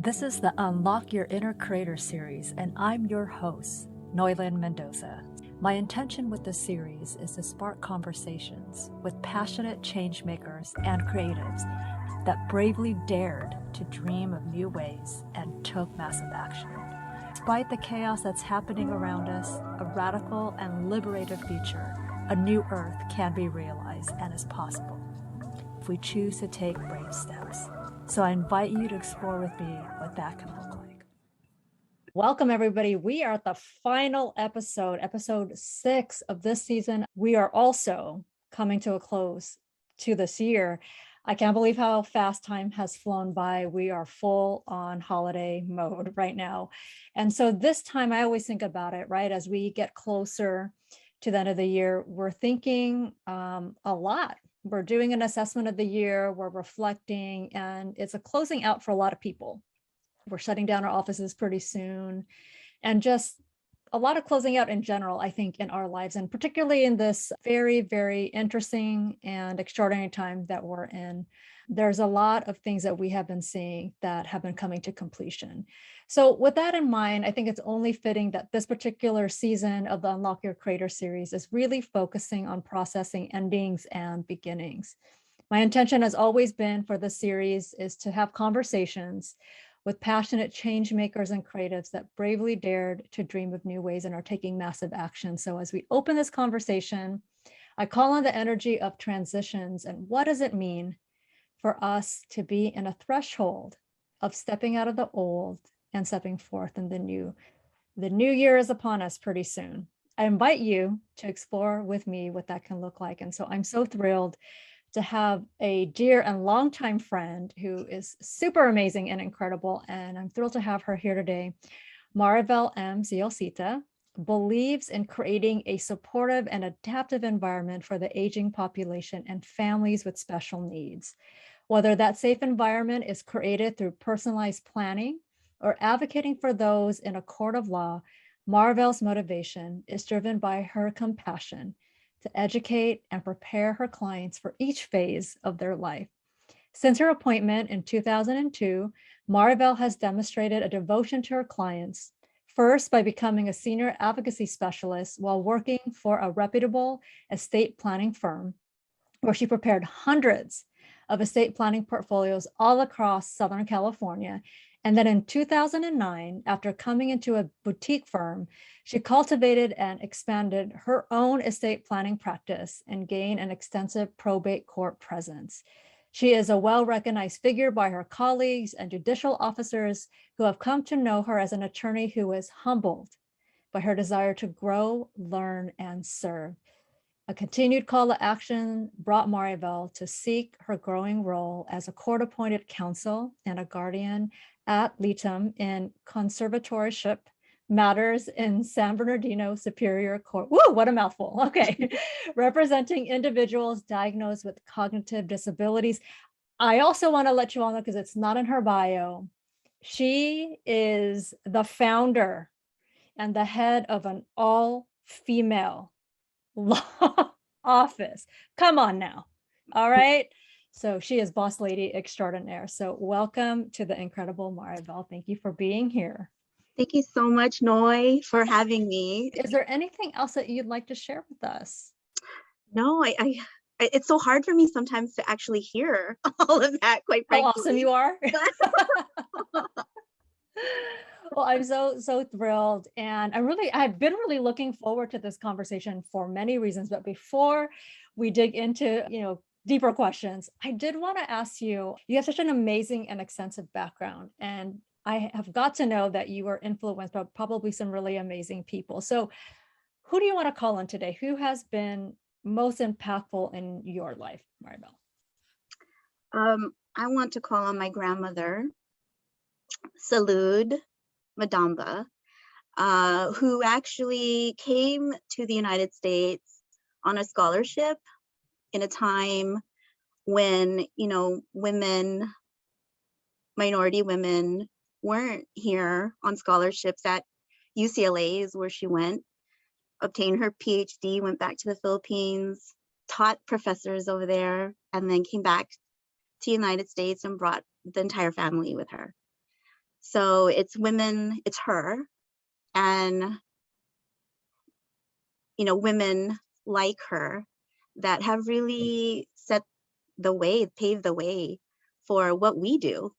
This is the Unlock Your Inner Creator series, and I'm your host, Noilyn Mendoza. My intention with this series is to spark conversations with passionate changemakers and creatives that bravely dared to dream of new ways and took massive action. Despite the chaos that's happening around us, a radical and liberated future, a new earth can be realized and is possible if we choose to take brave steps. So I invite you to explore with me what that can look like. Welcome, everybody. We are at the final episode 6 of this season. We are also coming to a close to this year. I can't believe how fast time has flown by. We are full on holiday mode right now. And so this time I always think about it, right? As we get closer to the end of the year, we're thinking a lot. We're doing an assessment of the year, we're reflecting, and it's a closing out for a lot of people. We're shutting down our offices pretty soon, and just a lot of closing out in general, I think, in our lives, and particularly in this very, very interesting and extraordinary time that we're in. There's a lot of things that we have been seeing that have been coming to completion. So with that in mind, I think it's only fitting that this particular season of the Unlock Your Creator series is really focusing on processing endings and beginnings. My intention has always been for this series is to have conversations with passionate change makers and creatives that bravely dared to dream of new ways and are taking massive action. So as we open this conversation, I call on the energy of transitions and what does it mean for us to be in a threshold of stepping out of the old and stepping forth in the new. The new year is upon us pretty soon. I invite you to explore with me what that can look like. And so I'm so thrilled to have a dear and longtime friend who is super amazing and incredible. And I'm thrilled to have her here today. Marivel Ziacita believes in creating a supportive and adaptive environment for the aging population and families with special needs. Whether that safe environment is created through personalized planning or advocating for those in a court of law, Marivel's motivation is driven by her compassion to educate and prepare her clients for each phase of their life. Since her appointment in 2002, Marivel has demonstrated a devotion to her clients, first by becoming a senior advocacy specialist while working for a reputable estate planning firm, where she prepared hundreds of estate planning portfolios all across Southern California. And then in 2009, after coming into a boutique firm, she cultivated and expanded her own estate planning practice and gained an extensive probate court presence. She is a well-recognized figure by her colleagues and judicial officers who have come to know her as an attorney who is humbled by her desire to grow, learn, and serve. A continued call to action brought Marivel to seek her growing role as a court-appointed counsel and a guardian ad litem in conservatorship matters in San Bernardino Superior Court. Woo, what a mouthful. Okay. Representing individuals diagnosed with cognitive disabilities. I also want to let you all know, because it's not in her bio, she is the founder and the head of an all-female law office. Come on now. All right. So she is boss lady extraordinaire. So welcome to the incredible Marivel. Thank you for being here. Thank you so much, Noi, for having me. Is there anything else that you'd like to share with us? No, it's so hard for me sometimes to actually hear all of that, quite frankly. How awesome you are. Well, I'm so thrilled. And I've been really looking forward to this conversation for many reasons. But before we dig into, deeper questions, I did want to ask you have such an amazing and extensive background. And I have got to know that you were influenced by probably some really amazing people. So who do you want to call on today? Who has been most impactful in your life, Marivel? I want to call on my grandmother, Salud Madamba, who actually came to the United States on a scholarship in a time when, women, minority women weren't here on scholarships. At UCLA is where she went, obtained her PhD, went back to the Philippines, taught professors over there, and then came back to the United States and brought the entire family with her. So it's women, it's her, and, you know, women like her that have really set the way, paved the way for what we do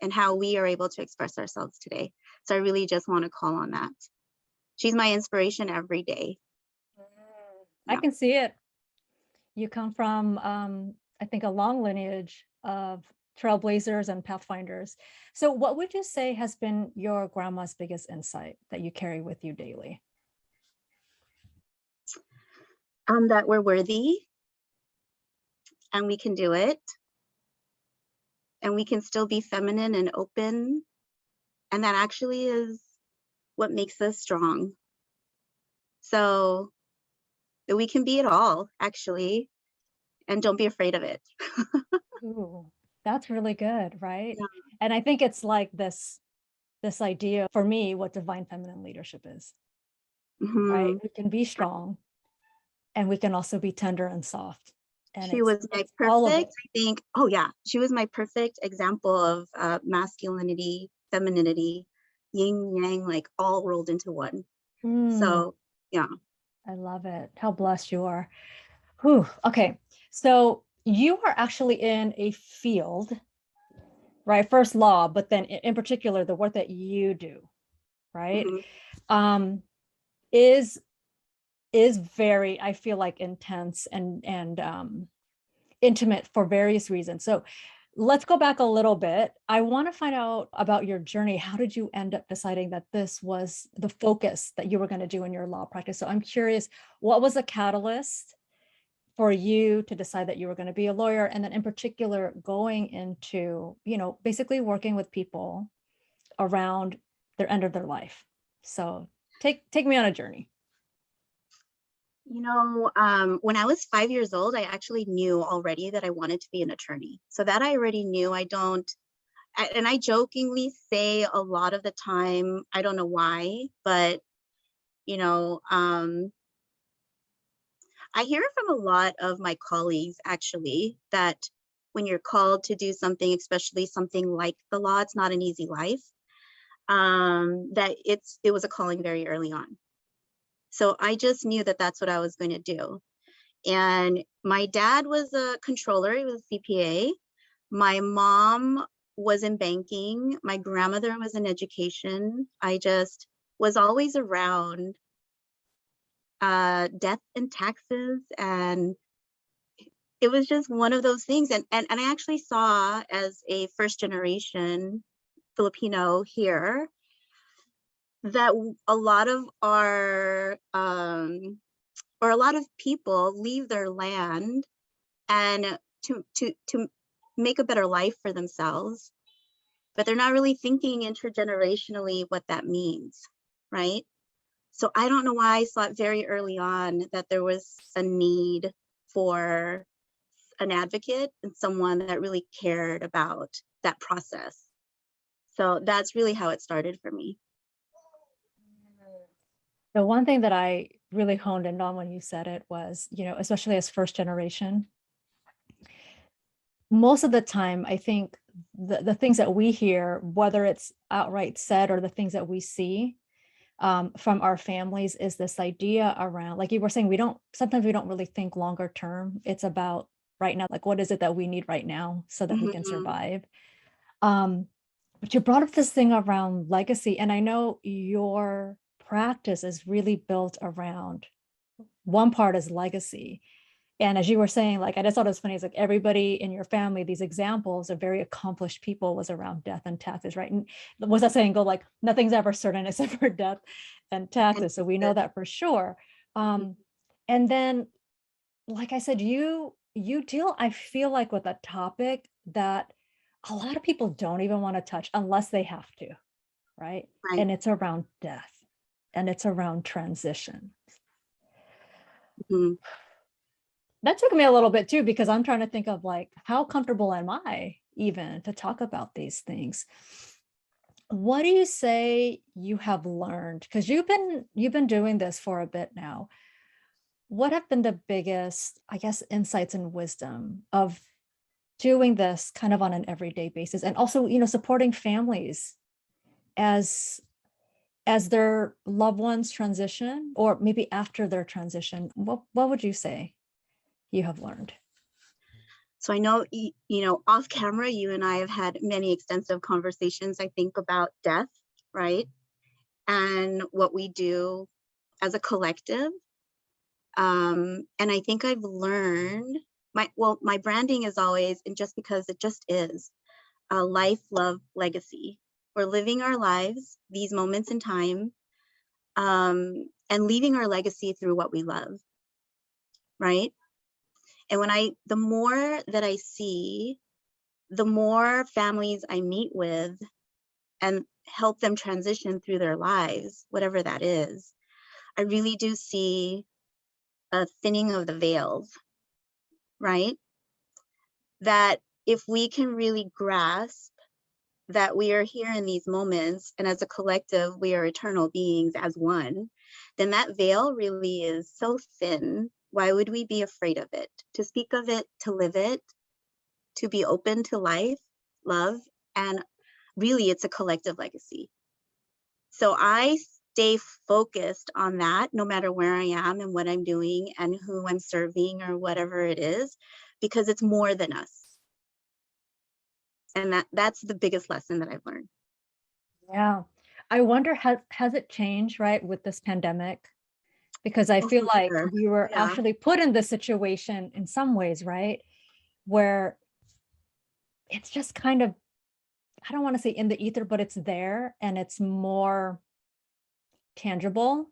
and how we are able to express ourselves today. So I really just want to call on that. She's my inspiration every day. I Yeah. can see it. You come from, I think, a long lineage of trailblazers and pathfinders. So what would you say has been your grandma's biggest insight that you carry with you daily? That we're worthy and we can do it, and we can still be feminine and open. And that actually is what makes us strong. So that we can be it all, actually, and don't be afraid of it. Ooh, that's really good, right? Yeah. And I think it's like this idea for me what divine feminine leadership is, right? Mhm. We can be strong and we can also be tender and soft. And She was my it's all of it. perfect, I think, oh yeah, she was my perfect example of masculinity, femininity, yin yang, like all rolled into one. Mm, So yeah. I love it. How blessed you are. Whew. Okay. So you are actually in a field, right? First law, but then in particular, the work that you do, right? Mhm. Um, is very, I feel like, intense and intimate for various reasons. So let's go back a little bit. I want to find out about your journey. How did you end up deciding that this was the focus that you were going to do in your law practice? So I'm curious, what was the catalyst for you to decide that you were going to be a lawyer, and then in particular going into, you know, basically working with people around their end of their life? So take me on a journey. You know, when I was 5 years old, I actually knew already that I wanted to be an attorney. So that I already knew. And I jokingly say a lot of the time, I don't know why, but you know, I hear from a lot of my colleagues actually that when you're called to do something, especially something like the law, it's not an easy life. That it was a calling very early on. So I just knew that that's what I was going to do. And my dad was a controller, he was a CPA. My mom was in banking. My grandmother was in education. I just was always around death and taxes, and it was just one of those things. And I actually saw, as a first generation Filipino here, that a lot of our or a lot of people leave their land and to make a better life for themselves, but they're not really thinking intergenerationally what that means, right? So I don't know why I saw it very early on that there was a need for an advocate and someone that really cared about that process. So that's really how it started for me. The one thing that I really honed in on when you said it was, you know, especially as first generation, most of the time, I think the things that we hear, whether it's outright said or the things that we see from our families, is this idea around, like you were saying, sometimes we don't really think longer term. It's about right now, like what is it that we need right now so that we can survive. But you brought up this thing around legacy, and I know your practice is really built around one part is legacy. And as you were saying, like, I just thought it was funny. It's like everybody in your family, these examples of very accomplished people was around death and taxes, right? And was that saying go like, nothing's ever certain except for death and taxes. So we know that for sure. And then, like I said, you deal, I feel like, with a topic that a lot of people don't even want to touch unless they have to, right? Right. And it's around death and it's around transition. Mhm. That took me a little bit too, because I'm trying to think of like, how comfortable am I even to talk about these things? What do you say you have learned? Because you've been doing this for a bit now. What have been the biggest, I guess, insights and wisdom of doing this kind of on an everyday basis, and also, you know, supporting families as their loved ones transition, or maybe after their transition? What would you say you have learned? So I know, off camera, you and I have had many extensive conversations, I think, about death, right? And what we do as a collective. And I think I've learned my branding is always, and just because it just is, a life, love, legacy. We're living our lives, these moments in time, and leaving our legacy through what we love, right? And the more that I see, the more families I meet with and help them transition through their lives, whatever that is, I really do see a thinning of the veils, right? That if we can really grasp that we are here in these moments, and as a collective, we are eternal beings as one, then that veil really is so thin. Why would we be afraid of it? To speak of it, to live it, to be open to life, love, and really it's a collective legacy. So I stay focused on that no matter where I am and what I'm doing and who I'm serving or whatever it is, because it's more than us. And that's the biggest lesson that I've learned. Yeah. I wonder, has it changed, right, with this pandemic? Because I Oh, feel for like sure. we were Yeah. actually put in this situation in some ways, right? Where it's just kind of, I don't want to say in the ether, but it's there and it's more tangible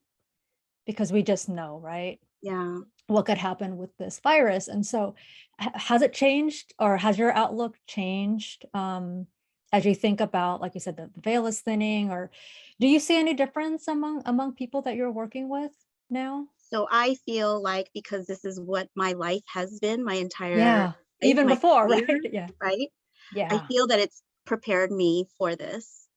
because we just know, right, Yeah. what could happen with this virus. And so has it changed, or has your outlook changed as you think about, like you said, the veil is thinning, or do you see any difference among people that you're working with now? So I feel like, because this is what my life has been, my entire Yeah, life, even my before, career, right? Yeah. right? I Yeah. feel that it's prepared me for this.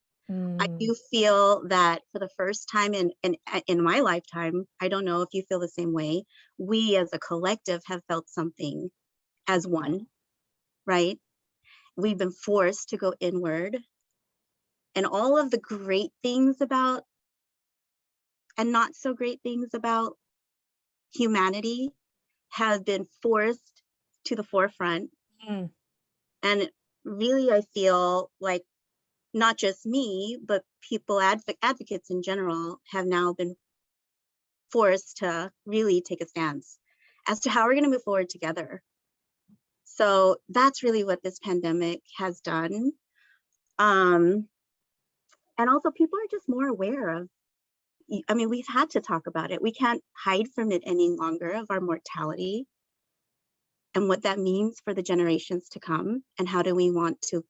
I Mm, do feel that for the first time in my lifetime, I don't know if you feel the same way, we as a collective have felt something as one, right? We've been forced to go inward, and all of the great things about and not so great things about humanity have been forced to the forefront. mm, And really, I feel like not just me, but people, advocates in general, have now been forced to really take a stance as to how we're going to move forward together. So that's really what this pandemic has done. And also, people are just more aware of, I mean, we've had to talk about it. We can't hide from it any longer, of our mortality and what that means for the generations to come, and how do we want to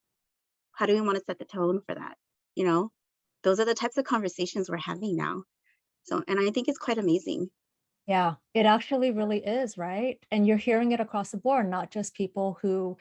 set the tone for that? You know, those are the types of conversations we're having now. So, and I think it's quite amazing. yeah, it actually really is, right? And you're hearing it across the board, not just people who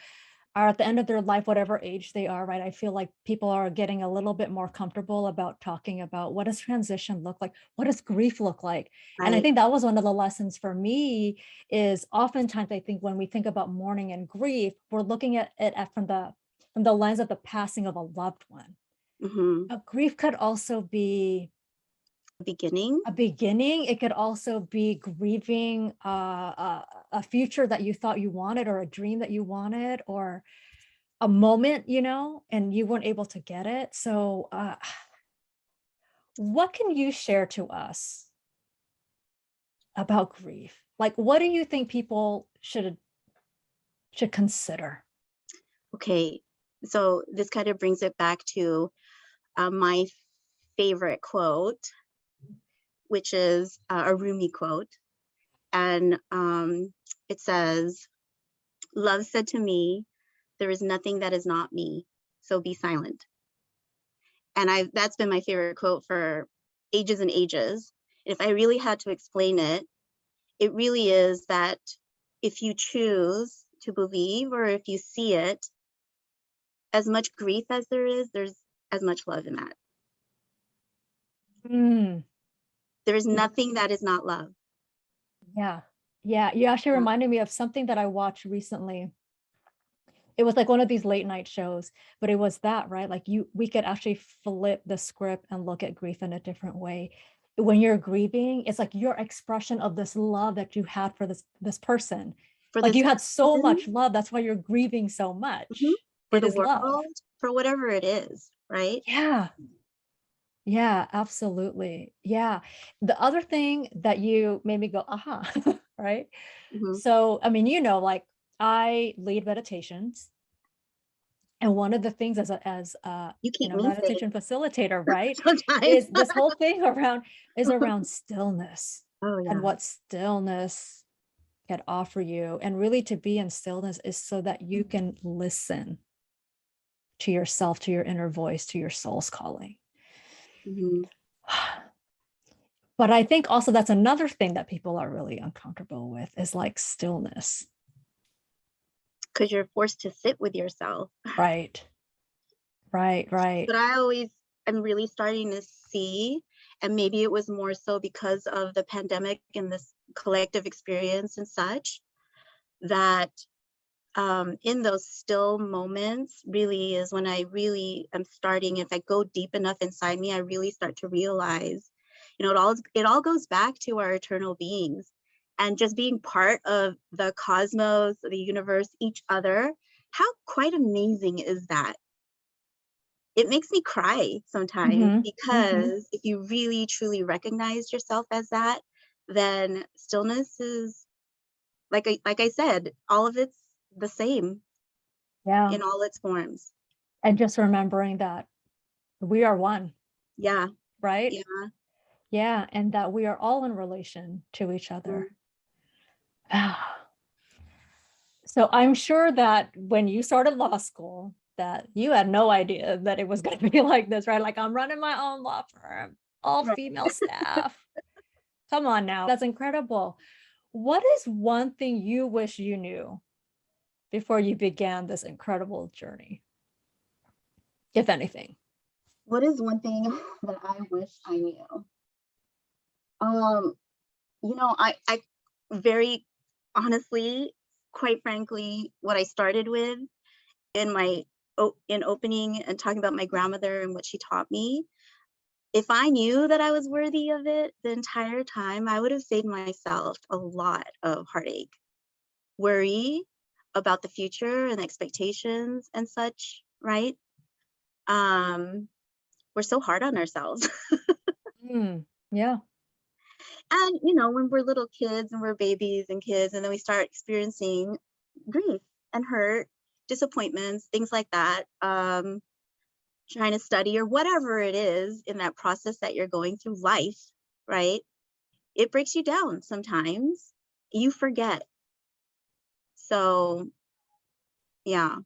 are at the end of their life, whatever age they are, right? I feel like people are getting a little bit more comfortable about talking about, what does transition look like? What does grief look like? And I Right. think that was one of the lessons for me, is oftentimes I think when we think about mourning and grief, we're looking at it from the lens of the passing of a loved one. Hmm. But grief could also be Beginning. a beginning. It could also be grieving a future that you thought you wanted, or a dream that you wanted, or a moment, and you weren't able to get it. So, what can you share to us about grief? Like, what do you think people should consider? Okay. So this kind of brings it back to my favorite quote, which is a Rumi quote. And it says, "Love said to me, there is nothing that is not me, so be silent." And that's been my favorite quote for ages and ages. If I really had to explain it, it really is that if you choose to believe, or if you see it, as much grief as there's as much love in that. Mm, There is nothing that is not love. yeah. Yeah. You actually Yeah. reminded me of something that I watched recently. It was like one of these late night shows, but it was that, right? Like we could actually flip the script and look at grief in a different way. When you're grieving, it's like your expression of this love that you had for this person. For Like this you had so person, much love. That's why you're grieving so mhm, much. for It the is love. world, for whatever it is, right? Yeah. Yeah, absolutely. Yeah. The other thing that you made me go, aha, right? Mhm. So, I mean, like I lead meditations. And one of the things as a You keep me safe meditation facilitator, right, sometimes. is this whole thing around stillness Oh, and yeah. what stillness can offer you. And really to be in stillness is so that you can listen to yourself, to your inner voice, to your soul's calling. Mhm. But I think also that's another thing that people are really uncomfortable with is like stillness. 'Cause you're forced to sit with yourself. Right. Right. Right. But I always am really starting to see, and maybe it was more so because of the pandemic and this collective experience and such, that in those still moments really is when I really am starting, if I go deep enough inside me, I really start to realize, it all goes back to our eternal beings and just being part of the cosmos, the universe, each other. How quite amazing is that? It makes me cry sometimes Mm-hmm. Mm-hmm. because if you really truly recognize yourself as that, then stillness is like I said, all of it's the same Yeah. in all its forms. And just remembering that we are one, Yeah, right? yeah. Yeah, and that we are all in relation to each other. Mm. So I'm sure that when you started law school, that you had no idea that it was going to be like this, right? Like I'm running my own law firm, all Right. female staff. Come on now. That's incredible. What is one thing you wish you knew before you began this incredible journey, if anything? What is one thing that I wish I knew? Um, I very honestly, quite frankly, what I started with in my in opening and talking about my grandmother and what she taught me, if I knew that I was worthy of it the entire time, I would have saved myself a lot of heartache, worry about the future and expectations and such, right? Um, we're so hard on ourselves. Yeah. And, when we're little kids and we're babies and kids, and then we start experiencing grief and hurt, disappointments, things like that, trying to study or whatever it is in that process that you're going through life, right? It breaks you down sometimes. You forget. So, yeah,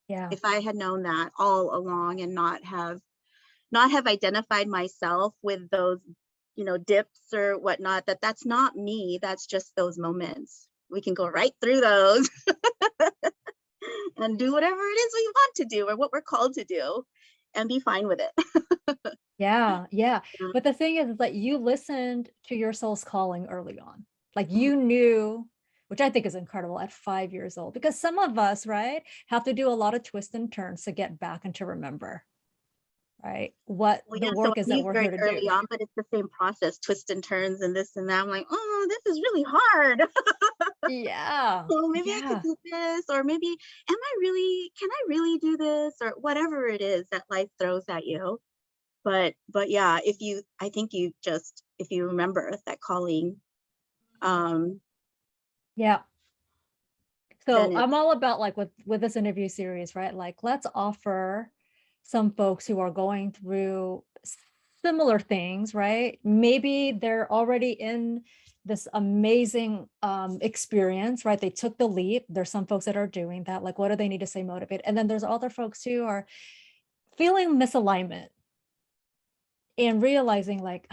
Yeah. if I had known that all along and not have identified myself with those, dips or whatnot, that's not me. That's just those moments. We can go right through those and do whatever it is we want to do or what we're called to do and be fine with it. Yeah, yeah. Yeah. But the thing is that you listened to your soul's calling early on. Like Mhm. you knew, which I think is incredible at 5 years old, because some of us, right, have to do a lot of twists and turns to get back and to remember, right, what Well, the yeah, so work I is that knew we're very here to do. early on, but it's the same process, twists and turns and this and that. I'm like, oh, this is really hard. Yeah, So maybe I could yeah, do this, or maybe, can I really do this, or whatever it is that life throws at you. But yeah, I think if you remember that calling, um, yeah. then So I'm it's all about like with this interview series, right? Like let's offer some folks who are going through similar things, right? Maybe they're already in this amazing experience, right? They took the leap. There's some folks that are doing that. Like, what do they need to stay motivated? And then there's other folks who are feeling misalignment and realizing like,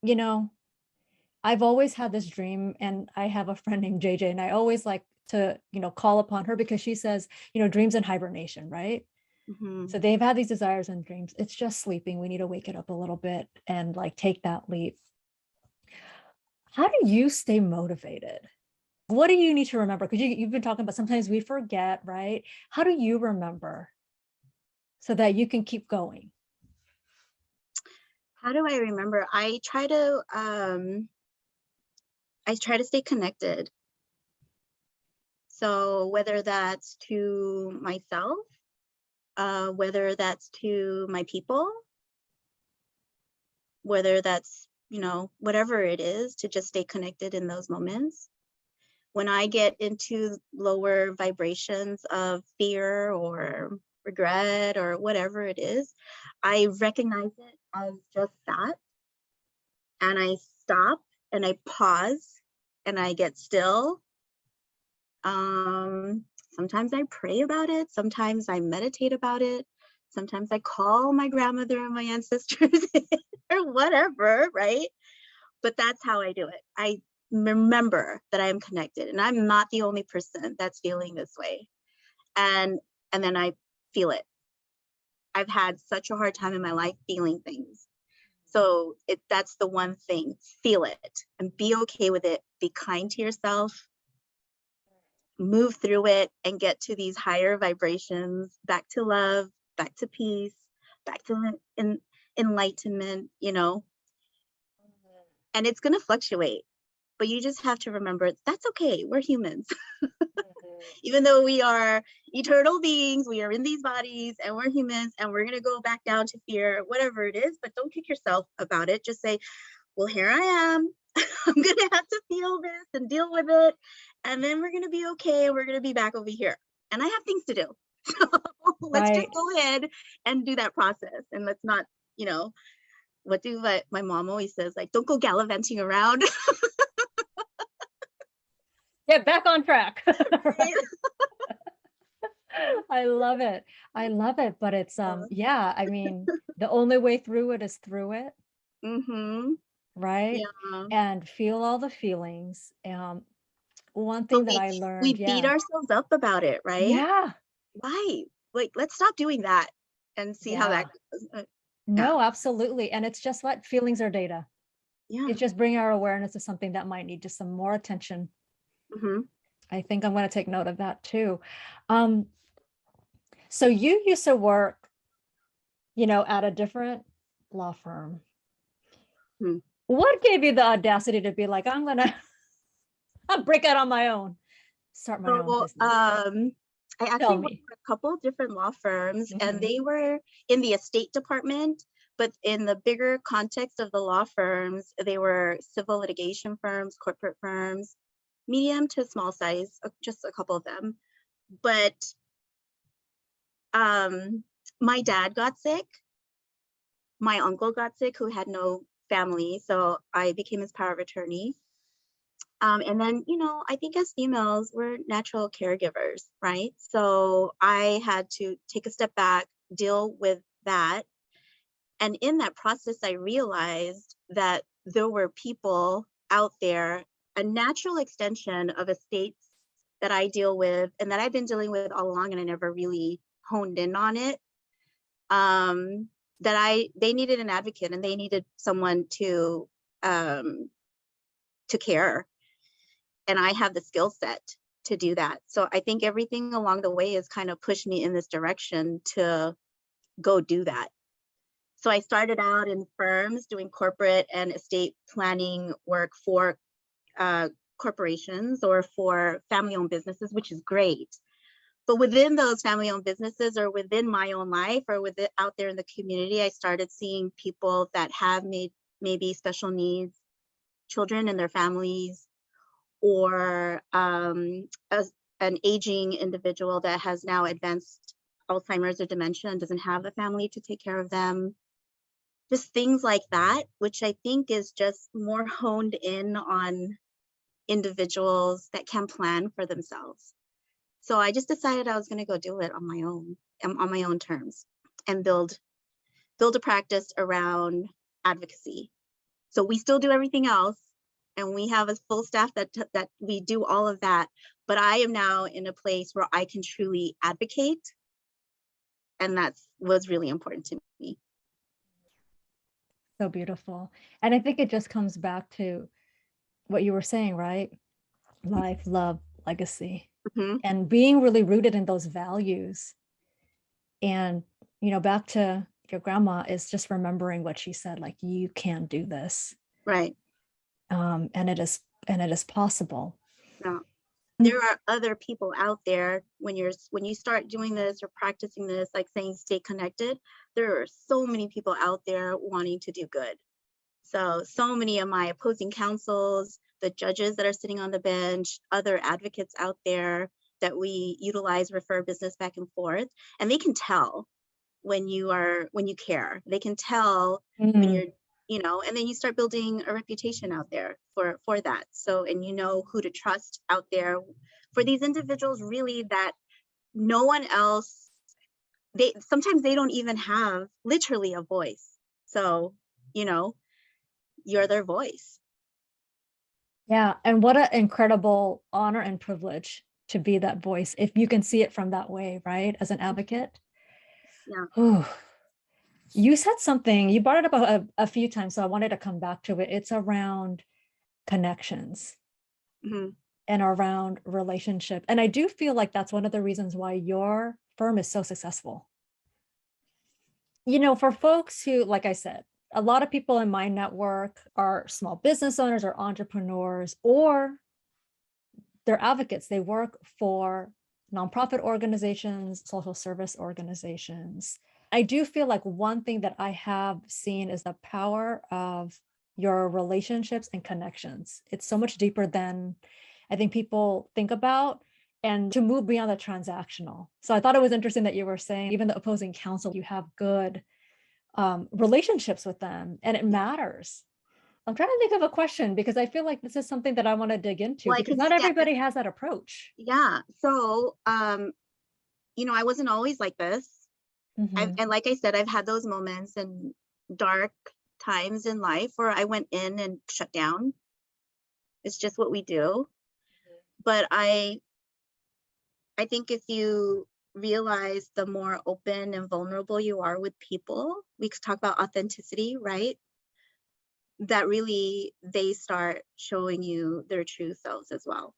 you know, I've always had this dream, and I have a friend named JJ, and I always like to, call upon her because she says, dreams in hibernation, right? mhm. So they've had these desires and dreams. It's just sleeping. We need to wake it up a little bit and like take that leap. How do you stay motivated? What do you need to remember? Because you've been talking about sometimes we forget, right? How do you remember so that you can keep going? How do I remember? I try to stay connected. So whether that's to myself, whether that's to my people, whether that's, whatever it is, to just stay connected in those moments. When I get into lower vibrations of fear or regret or whatever it is, I recognize it as just that. And I stop and I pause and I get still. Sometimes I pray about it. Sometimes I meditate about it. Sometimes I call my grandmother and my ancestors or whatever, right? But that's how I do it. I remember that I am connected and I'm not the only person that's feeling this way. And then I feel it. I've had such a hard time in my life feeling things. So that's the one thing, feel it and be okay with it. Be kind to yourself, move through it and get to these higher vibrations, back to love, back to peace, back to enlightenment, and it's going to fluctuate. But you just have to remember that's okay. We're humans. Even though we are eternal beings, we are in these bodies and we're humans and we're going to go back down to fear, whatever it is. But don't kick yourself about it. Just say, well, here I am. I'm going to have to feel this and deal with it. And then we're going to be okay. We're going to be back over here. And I have things to do. So let's just go ahead and do that process. And let's not, what my mom always says, like, don't go gallivanting around. Get back on track. I love it. I love it. But it's, yeah, I mean, the only way through it is through it. Mm-hmm. Right. Yeah. And feel all the feelings. One thing that I learned. We beat ourselves up about it, right? Yeah. Why? Like, let's stop doing that and see how that goes. No, absolutely. And it's just what feelings are data. Yeah. It's just bringing our awareness to something that might need just some more attention. Mm-hmm. I think I'm going to take note of that too. So you used to work, at a different law firm. Hmm. What gave you the audacity to be like, I'll break out on my own, start my own business? I actually worked for a couple of different law firms, and they were in the estate department, but in the bigger context of the law firms, they were civil litigation firms, corporate firms, medium to small size, just a couple of them. But my dad got sick. My uncle got sick, who had no family, so I became his power of attorney. And then, I think as females, we're natural caregivers, right? So I had to take a step back, deal with that. And in that process, I realized that there were people out there, a natural extension of estates that I deal with and that I've been dealing with all along, and I never really honed in on it. They needed an advocate and they needed someone to care. And I have the skill set to do that. So I think everything along the way has kind of pushed me in this direction to go do that. So I started out in firms doing corporate and estate planning work for corporations or for family-owned businesses, which is great. But within those family-owned businesses or within my own life or out there in the community, I started seeing people that have maybe special needs, children and their families, or as an aging individual that has now advanced Alzheimer's or dementia and doesn't have a family to take care of them. Just things like that, which I think is just more honed in on individuals that can plan for themselves. So I just decided I was going to go do it on my own terms, and build a practice around advocacy. So we still do everything else, and we have a full staff that we do all of that. But I am now in a place where I can truly advocate. And that was really important to me. So beautiful. And I think it just comes back to what you were saying, right? life, love, legacy, Mhm. and being really rooted in those values. And, back to your grandma is just remembering what she said, like, you can do this. Right. And it is possible. No. Mm. There are other people out there when you start doing this or practicing this, like saying stay connected, there are so many people out there wanting to do good. So many of my opposing counsels, the judges that are sitting on the bench, other advocates out there that we utilize, refer business back and forth, and they can tell when you care. They can tell when Mm. you're, and then you start building a reputation out there for that. So, and you know who to trust out there for these individuals really that no one else, they sometimes they don't even have literally a voice. So, you know, you're their voice. Yeah. And what an incredible honor and privilege to be that voice, if you can see it from that way, right? As an advocate. Yeah. Ooh. You said something, you brought it up a few times, so I wanted to come back to it. It's around connections Mhm. and around relationship. And I do feel like that's one of the reasons why your firm is so successful. For folks who, like I said, a lot of people in my network are small business owners or entrepreneurs, or they're advocates. They work for nonprofit organizations, social service organizations. I do feel like one thing that I have seen is the power of your relationships and connections. It's so much deeper than I think people think about, and to move beyond the transactional. So I thought it was interesting that you were saying even the opposing counsel, you have good relationships with them, and it matters. I'm trying to think of a question because I feel like this is something that I want to dig into Well, I because can not step. everybody has that approach. Yeah. So, I wasn't always like this. Mhm. And like I said, I've had those moments and dark times in life where I went in and shut down. It's just what we do. But I think if you realize the more open and vulnerable you are with people, we could talk about authenticity, right? That really they start showing you their true selves as well.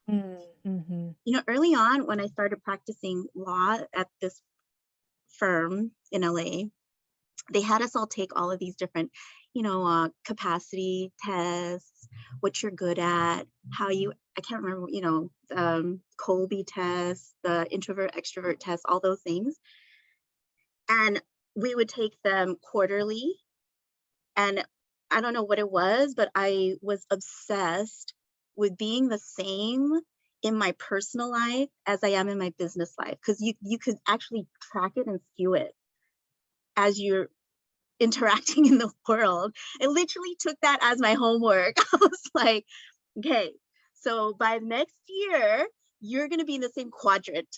Mhm. Early on when I started practicing law at this firm in LA, they had us all take all of these different, capacity tests, what you're good at, I can't remember, Colby test, the introvert, extrovert test, all those things. And we would take them quarterly. And I don't know what it was, but I was obsessed with being the same in my personal life as I am in my business life. Because you could actually track it and skew it as you're interacting in the world. I literally took that as my homework. I was like, okay, so by next year, you're going to be in the same quadrant.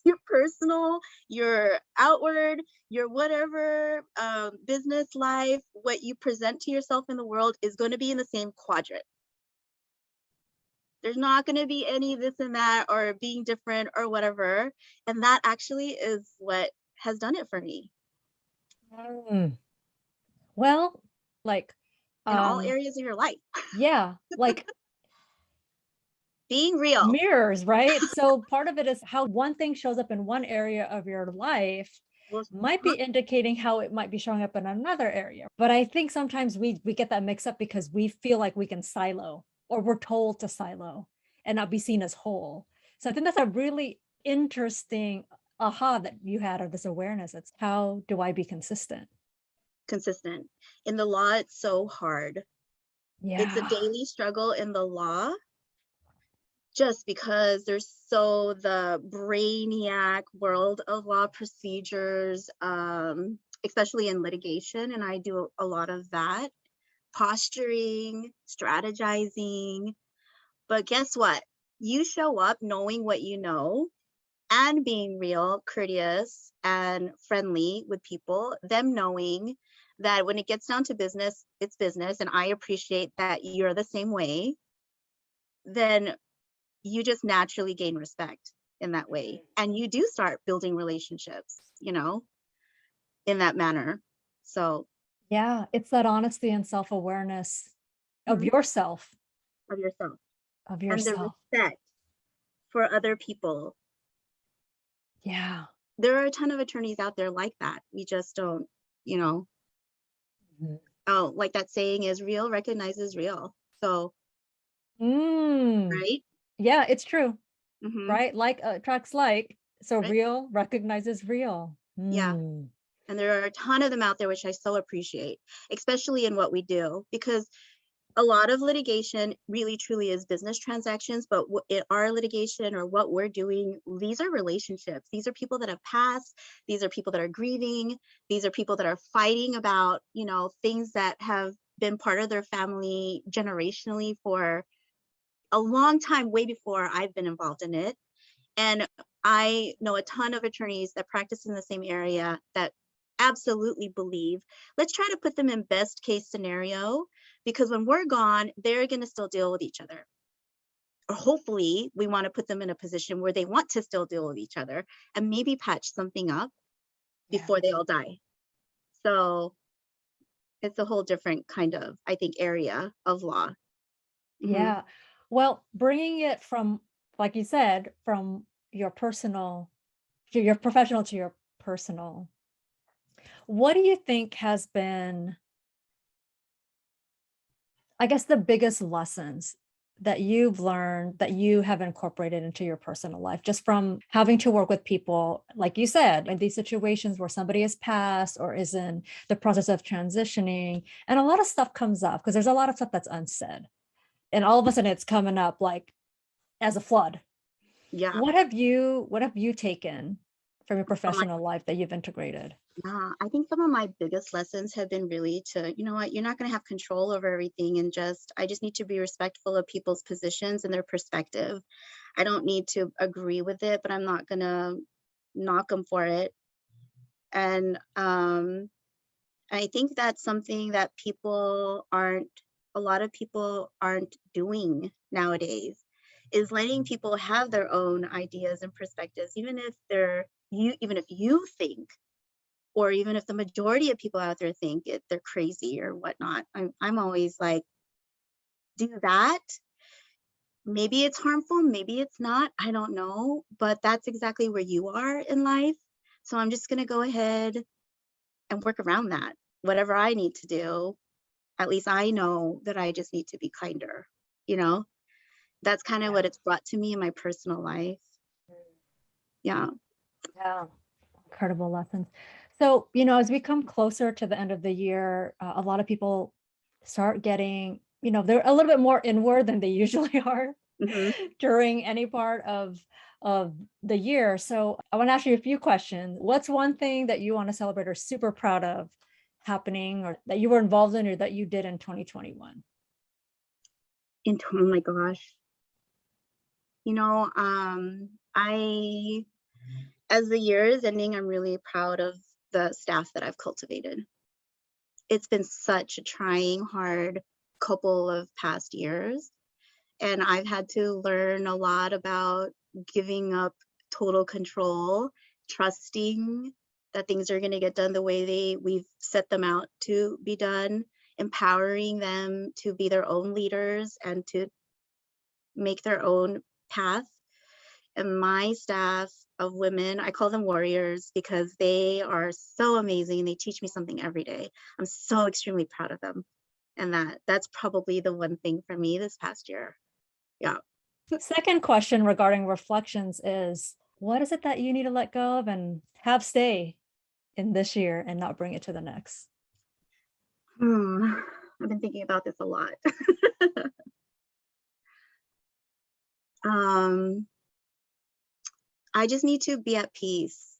Your personal, your outward, your whatever business life, what you present to yourself in the world is going to be in the same quadrant. There's not going to be any this and that or being different or whatever. And that actually is what has done it for me Mm. Well, like, in all areas of your life. yeah, like Being real. mirrors, right? So part of it is how one thing shows up in one area of your life Well, might be indicating how it might be showing up in another area. But I think sometimes we get that mix up because we feel like we can silo, or we're told to silo and not be seen as whole. So I think that's a really interesting aha that you had, or this awareness. It's how do I be consistent? consistent. In the law, it's so hard. It's a Yeah. daily struggle in the law just because there's the brainiac world of law procedures, especially in litigation. And I do a lot of that, posturing, strategizing. But guess what? You show up knowing what you know and being real, courteous, and friendly with people, them knowing that when it gets down to business, it's business. And I appreciate that you're the same way, then you just naturally gain respect in that way. And you do start building relationships, in that manner. So, Yeah, it's that honesty and self-awareness of mhm, yourself. of yourself. of and the yourself. respect for other people. Yeah. There are a ton of attorneys out there like that. We just don't, you know, oh, like that saying is real recognizes real. So, Mm. right? Yeah, it's true, Mm-hmm. right? Like attracts like, so Right? real recognizes real. Yeah. Mm. And there are a ton of them out there, which I so appreciate, especially in what we do, because a lot of litigation really truly is business transactions, but our litigation or what we're doing, these are relationships. These are people that have passed. These are people that are grieving. These are people that are fighting about, you know, things that have been part of their family generationally for a long time, way before I've been involved in it. And I know a ton of attorneys that practice in the same area that absolutely believe, let's try to put them in best case scenario, because when we're gone, they're going to still deal with each other. Or hopefully we want to put them in a position where they want to still deal with each other and maybe patch something up before they all die. So it's a whole different kind of, I think, area of law. Yeah. Well, bringing it from, like you said, from your personal to your professional to your personal, what do you think has been, I guess, the biggest lessons that you've learned that you have incorporated into your personal life, just from having to work with people, like you said, in these situations where somebody has passed or is in the process of transitioning, and a lot of stuff comes up because there's a lot of stuff that's unsaid. And all of a sudden it's coming up like as a flood. Yeah. What have you taken from your Oh my, professional life that you've integrated? yeah. I think some of my biggest lessons have been really to, you know what, you're not going to have control over everything, and I just need to be respectful of people's positions and their perspective. I don't need to agree with it, but I'm not going to knock them for it. And I think that's something that a lot of people aren't doing nowadays, is letting people have their own ideas and perspectives, even if you think, or even if the majority of people out there think they're crazy or whatnot. I'm always like, do that. Maybe it's harmful, maybe it's not, I don't know, but that's exactly where you are in life. So I'm just going to go ahead and work around that. Whatever I need to do, at least I know that I just need to be kinder, you know? That's kind of Yeah. what it's brought to me in my personal life. Yeah. Yeah. Incredible lessons. So, as we come closer to the end of the year, a lot of people start getting, they're a little bit more inward than they usually are Hmm. during any part of the year. So I want to ask you a few questions. What's one thing that you want to celebrate or super proud of happening, or that you were involved in, or that you did in 2021? Oh my gosh. I, as the year is ending, I'm really proud of the staff that I've cultivated. It's been such a trying, hard couple of past years. And I've had to learn a lot about giving up total control, trusting that things are going to get done the way we've set them out to be done, empowering them to be their own leaders and to make their own path. And my staff of women, I call them warriors because they are so amazing. They teach me something every day. I'm so extremely proud of them. And that's probably the one thing for me this past year. Yeah. Second question regarding reflections is, what is it that you need to let go of and have stay in this year and not bring it to the next? I've been thinking about this a lot. I just need to be at peace,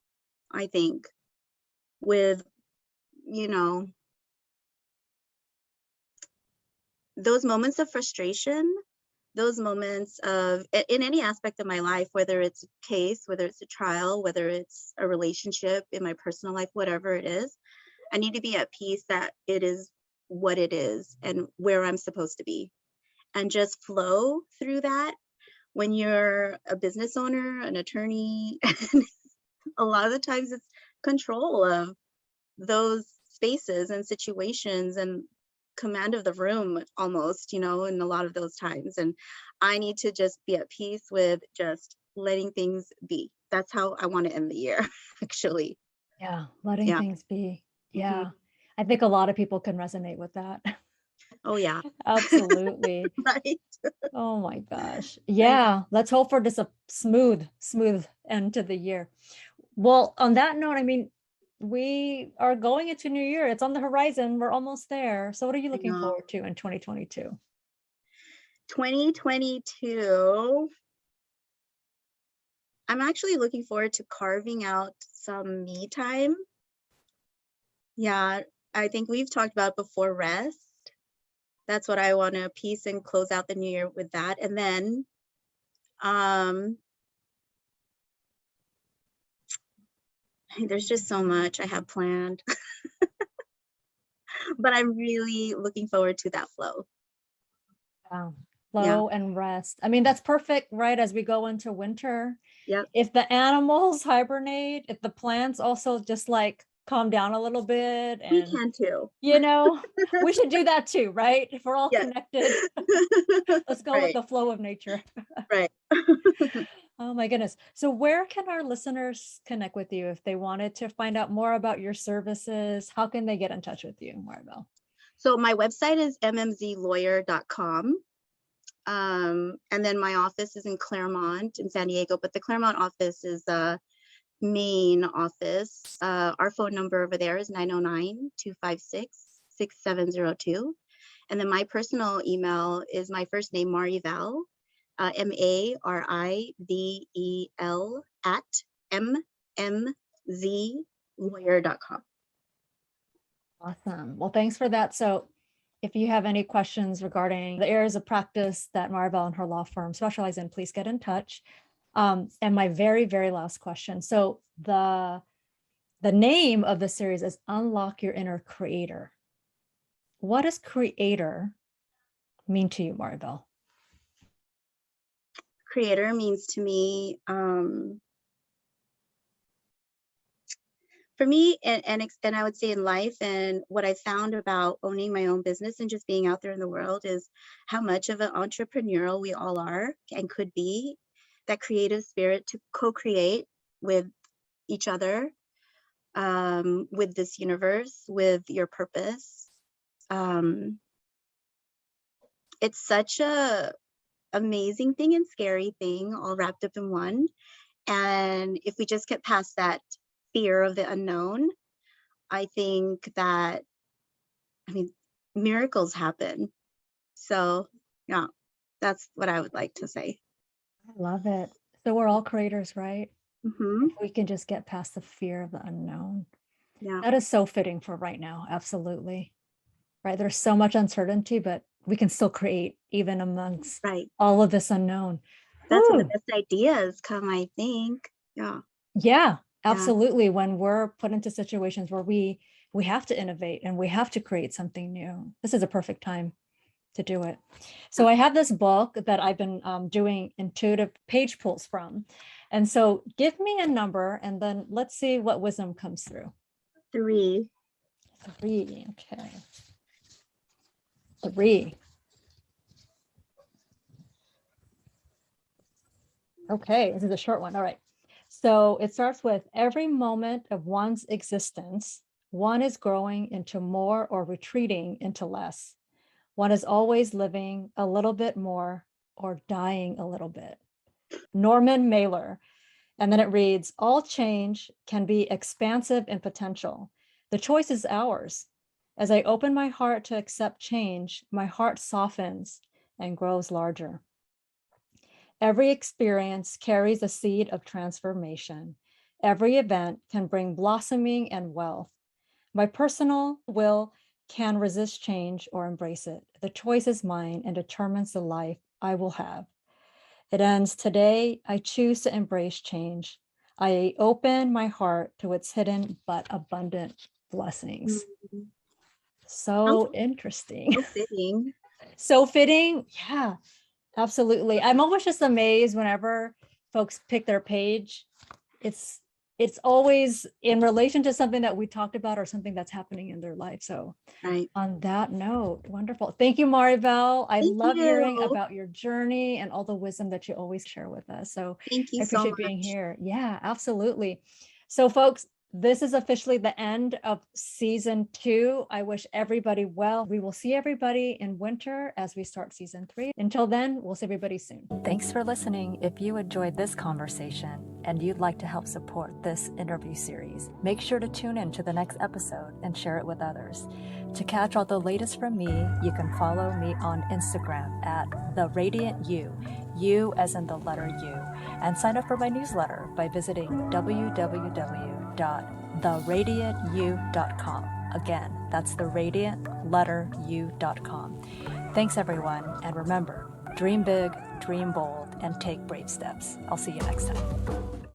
I think, with, those moments of frustration, those moments of, in any aspect of my life, whether it's a case, whether it's a trial, whether it's a relationship in my personal life, whatever it is, I need to be at peace that it is what it is and where I'm supposed to be, and just flow through that. When you're a business owner, an attorney, a lot of the times it's control of those spaces and situations and command of the room almost, in a lot of those times. And I need to just be at peace with just letting things be. That's how I want to end the year, actually. Yeah, letting Yeah. things be. Yeah. Mm-hmm. I think a lot of people can resonate with that. Oh, yeah. Absolutely. Right. Oh my gosh. Right. Yeah. Let's hope for just a smooth end to the year. Well, on that note, I mean, we are going into New Year. It's on the horizon. We're almost there. So what are you I looking know. forward to in 2022? 2022, I'm actually looking forward to carving out some me time. Yeah, I think we've talked about before, rest. That's what I want to piece and close out the new year with that. And then there's just so much I have planned. But I'm really looking forward to that flow. Wow. Flow and rest. I mean, that's perfect, right? As we go into winter. Yep. If the animals hibernate, if the plants also just like calm down a little bit, We and can too. we should do that too, right? If we're all Yes. connected, let's go with Right. the flow of nature. Right. Oh my goodness. So where can our listeners connect with you if they wanted to find out more about your services? How can they get in touch with you, Marivel? So my website is mmzlawyer.com. And then my office is in Claremont in San Diego, but the Claremont office is the main office. Our phone number over there is 909-256-6702. And then my personal email is my first name, Marivel, MARIVEL at mmzlawyer.com. Awesome. Well, thanks for that. So if you have any questions regarding the areas of practice that Marivel and her law firm specialize in, please get in touch. And my very, very last question. So the name of the series is Unlock Your Inner Creator. What does creator mean to you, Marivel? Creator means to me, for me, and I would say in life, and what I found about owning my own business and just being out there in the world is how much of an entrepreneurial we all are and could be. That creative spirit to co-create with each other, with this universe, with your purpose. It's such a amazing thing and scary thing all wrapped up in one. And if we just get past that fear of the unknown, I think that, miracles happen. So yeah, that's what I would like to say. I love it. So we're all creators, right? Mm-hmm. If we can just get past the fear of the unknown. Yeah. That is so fitting for right now. Absolutely. Right. There's so much uncertainty, but we can still create even amongst all of this unknown. That's when the best ideas come, I think. Yeah. Yeah, absolutely. Yeah. When we're put into situations where we have to innovate and we have to create something new, this is a perfect time to do it. So I have this book that I've been doing intuitive page pulls from. And so give me a number and then let's see what wisdom comes through. 3. 3. Okay. 3. Okay, this is a short one. All right. So it starts with every moment of one's existence, one is growing into more or retreating into less. One is always living a little bit more or dying a little bit. Norman Mailer. And then it reads, all change can be expansive in potential. The choice is ours. As I open my heart to accept change, my heart softens and grows larger. Every experience carries a seed of transformation. Every event can bring blossoming and wealth. My personal will can resist change or embrace it. The choice is mine and determines the life I will have. It ends today. I choose to embrace change. I open my heart to its hidden but abundant blessings. Mm-hmm. So interesting. So fitting. So fitting. Yeah, absolutely. I'm always just amazed whenever folks pick their page. It's it's always in relation to something that we talked about or something that's happening in their life. So Right. on that note, wonderful. Thank you, Marivel. I Thank love hearing you. about your journey and all the wisdom that you always share with us. So Thank you I so appreciate being much. here. Yeah, absolutely. So folks, this is officially the end of season 2. I wish everybody well. We will see everybody in winter as we start season 3. Until then, we'll see everybody soon. Thanks for listening. If you enjoyed this conversation and you'd like to help support this interview series, make sure to tune in to the next episode and share it with others. To catch all the latest from me, you can follow me on Instagram at The Radiant You, U as in the letter U, and sign up for my newsletter by visiting www.theradiantu.com. Again, that's theradiantu.com. Thanks, everyone, and remember, dream big, dream bold, and take brave steps. I'll see you next time.